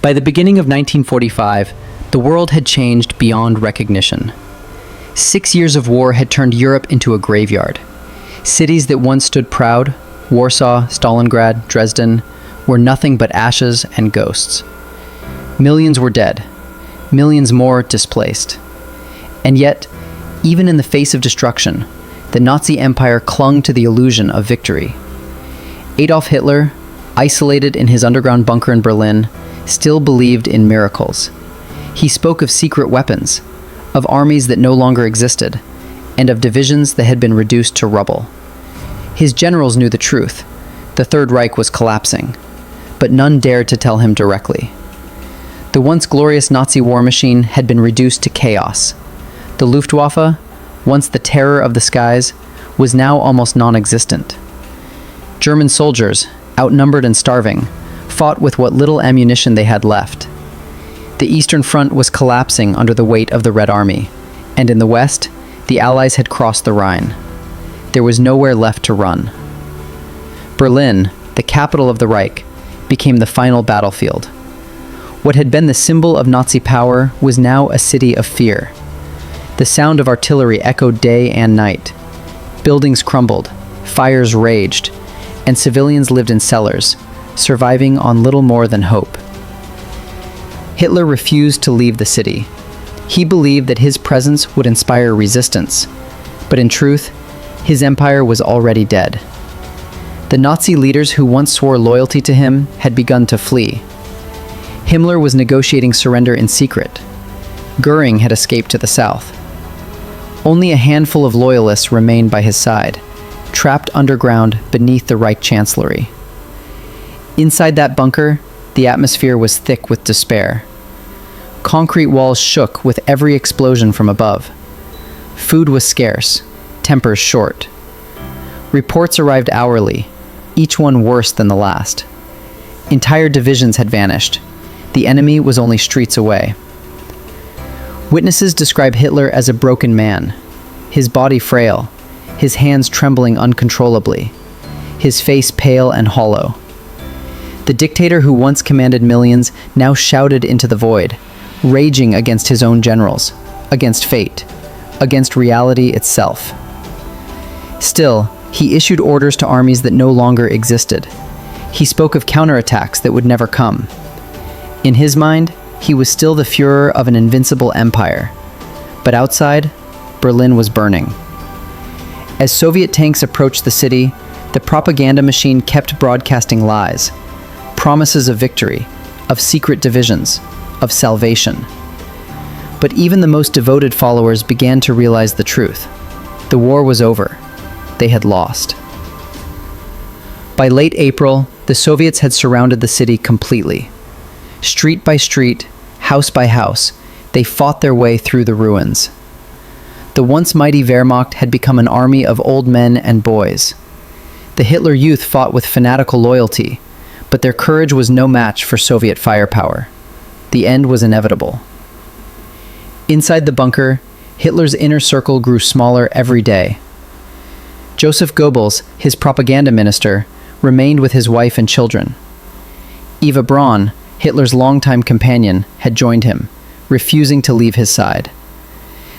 By the beginning of 1945, the world had changed beyond recognition. 6 years of war had turned Europe into a graveyard. Cities that once stood proud, Warsaw, Stalingrad, Dresden, were nothing but ashes and ghosts. Millions were dead, millions more displaced. And yet, even in the face of destruction, the Nazi Empire clung to the illusion of victory. Adolf Hitler, isolated in his underground bunker in Berlin, still believed in miracles. He spoke of secret weapons, of armies that no longer existed, and of divisions that had been reduced to rubble. His generals knew the truth. The Third Reich was collapsing, but none dared to tell him directly. The once glorious Nazi war machine had been reduced to chaos. The Luftwaffe, once the terror of the skies, was now almost non-existent. German soldiers, outnumbered and starving, fought with what little ammunition they had left. The Eastern Front was collapsing under the weight of the Red Army, and in the West, the Allies had crossed the Rhine. There was nowhere left to run. Berlin, the capital of the Reich, became the final battlefield. What had been the symbol of Nazi power was now a city of fear. The sound of artillery echoed day and night. Buildings crumbled, fires raged, and civilians lived in cellars, surviving on little more than hope. Hitler refused to leave the city. He believed that his presence would inspire resistance, but in truth, his empire was already dead. The Nazi leaders who once swore loyalty to him had begun to flee. Himmler was negotiating surrender in secret. Goering had escaped to the south. Only a handful of loyalists remained by his side, trapped underground beneath the Reich Chancellery. Inside that bunker, the atmosphere was thick with despair. Concrete walls shook with every explosion from above. Food was scarce, tempers short. Reports arrived hourly, each one worse than the last. Entire divisions had vanished. The enemy was only streets away. Witnesses describe Hitler as a broken man, his body frail, his hands trembling uncontrollably, his face pale and hollow. The dictator who once commanded millions now shouted into the void, raging against his own generals, against fate, against reality itself. Still, he issued orders to armies that no longer existed. He spoke of counterattacks that would never come. In his mind, he was still the Führer of an invincible empire. But outside, Berlin was burning. As Soviet tanks approached the city, the propaganda machine kept broadcasting lies, promises of victory, of secret divisions, of salvation. But even the most devoted followers began to realize the truth. The war was over. They had lost. By late April, the Soviets had surrounded the city completely. Street by street, house by house, they fought their way through the ruins. The once mighty Wehrmacht had become an army of old men and boys. The Hitler Youth fought with fanatical loyalty, but their courage was no match for Soviet firepower. The end was inevitable. Inside the bunker, Hitler's inner circle grew smaller every day. Joseph Goebbels, his propaganda minister, remained with his wife and children. Eva Braun, Hitler's longtime companion, had joined him, refusing to leave his side.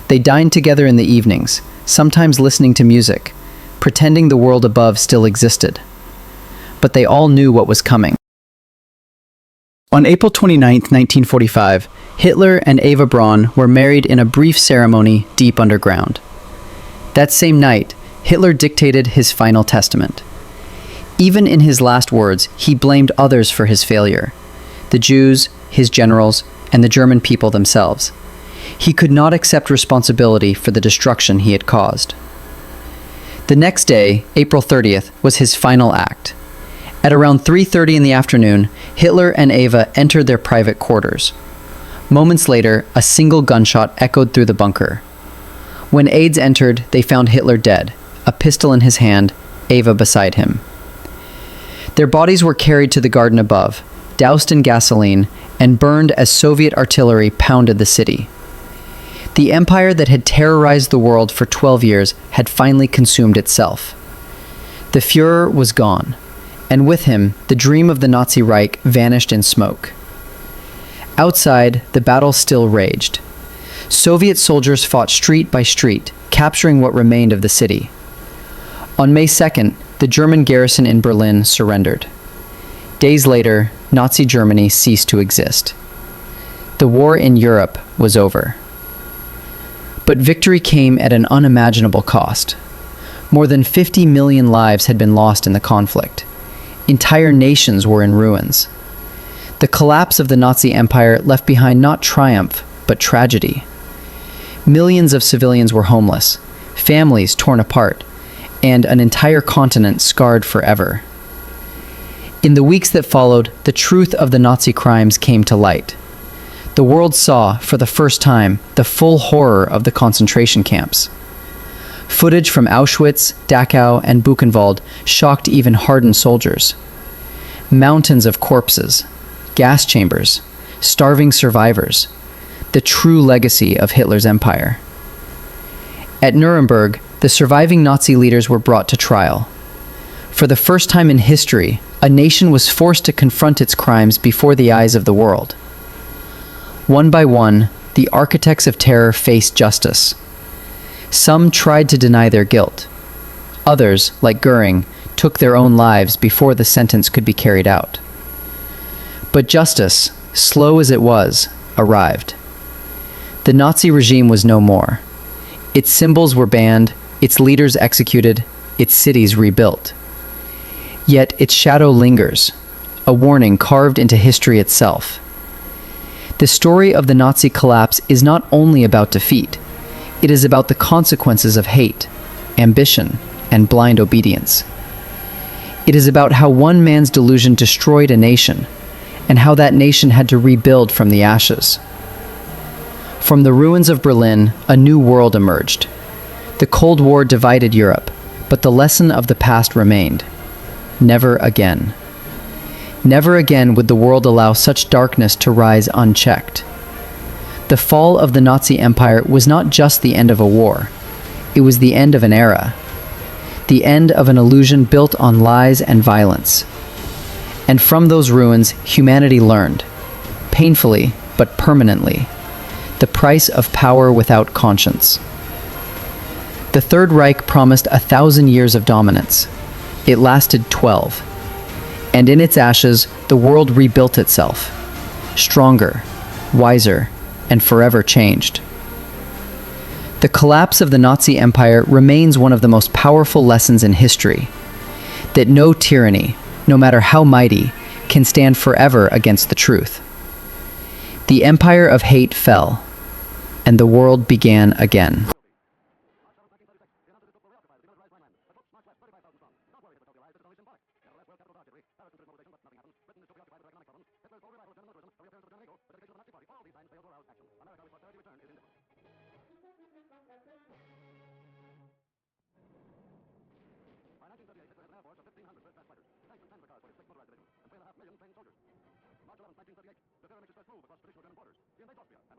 They dined together in the evenings, sometimes listening to music, pretending the world above still existed. But they all knew what was coming. On April 29, 1945, Hitler and Eva Braun were married in a brief ceremony deep underground. That same night, Hitler dictated his final testament. Even in his last words, he blamed others for his failure: the Jews, his generals, and the German people themselves. He could not accept responsibility for the destruction he had caused. The next day, April 30th, was his final act. At around 3:30 in the afternoon, Hitler and Eva entered their private quarters. Moments later, a single gunshot echoed through the bunker. When aides entered, they found Hitler dead, a pistol in his hand, Eva beside him. Their bodies were carried to the garden above, doused in gasoline, and burned as Soviet artillery pounded the city. The empire that had terrorized the world for 12 years had finally consumed itself. The Führer was gone, and with him, the dream of the Nazi Reich vanished in smoke. Outside, the battle still raged. Soviet soldiers fought street by street, capturing what remained of the city. On May 2nd, the German garrison in Berlin surrendered. Days later, Nazi Germany ceased to exist. The war in Europe was over. But victory came at an unimaginable cost. More than 50 million lives had been lost in the conflict. Entire nations were in ruins. The collapse of the Nazi Empire left behind not triumph, but tragedy. Millions of civilians were homeless, families torn apart, and an entire continent scarred forever. In the weeks that followed, the truth of the Nazi crimes came to light. The world saw, for the first time, the full horror of the concentration camps. Footage from Auschwitz, Dachau, and Buchenwald shocked even hardened soldiers. Mountains of corpses, gas chambers, starving survivors, the true legacy of Hitler's empire. At Nuremberg, the surviving Nazi leaders were brought to trial. For the first time in history, a nation was forced to confront its crimes before the eyes of the world. One by one, the architects of terror faced justice. Some tried to deny their guilt. Others, like Göring, took their own lives before the sentence could be carried out. But justice, slow as it was, arrived. The Nazi regime was no more. Its symbols were banned, its leaders executed, its cities rebuilt. Yet its shadow lingers, a warning carved into history itself. The story of the Nazi collapse is not only about defeat, it is about the consequences of hate, ambition, and blind obedience. It is about how one man's delusion destroyed a nation, and how that nation had to rebuild from the ashes. From the ruins of Berlin, a new world emerged. The Cold War divided Europe, but the lesson of the past remained. Never again. Never again would the world allow such darkness to rise unchecked. The fall of the Nazi Empire was not just the end of a war. It was the end of an era. The end of an illusion built on lies and violence. And from those ruins, humanity learned, painfully but permanently, the price of power without conscience. The Third Reich promised 1,000 years of dominance. It lasted 12. And in its ashes, the world rebuilt itself, stronger, wiser, and forever changed. The collapse of the Nazi Empire remains one of the most powerful lessons in history, that no tyranny, no matter how mighty, can stand forever against the truth. The empire of hate fell, and the world began again. March 11, 1938, the Third Reich move across traditional German borders. He invades Austria.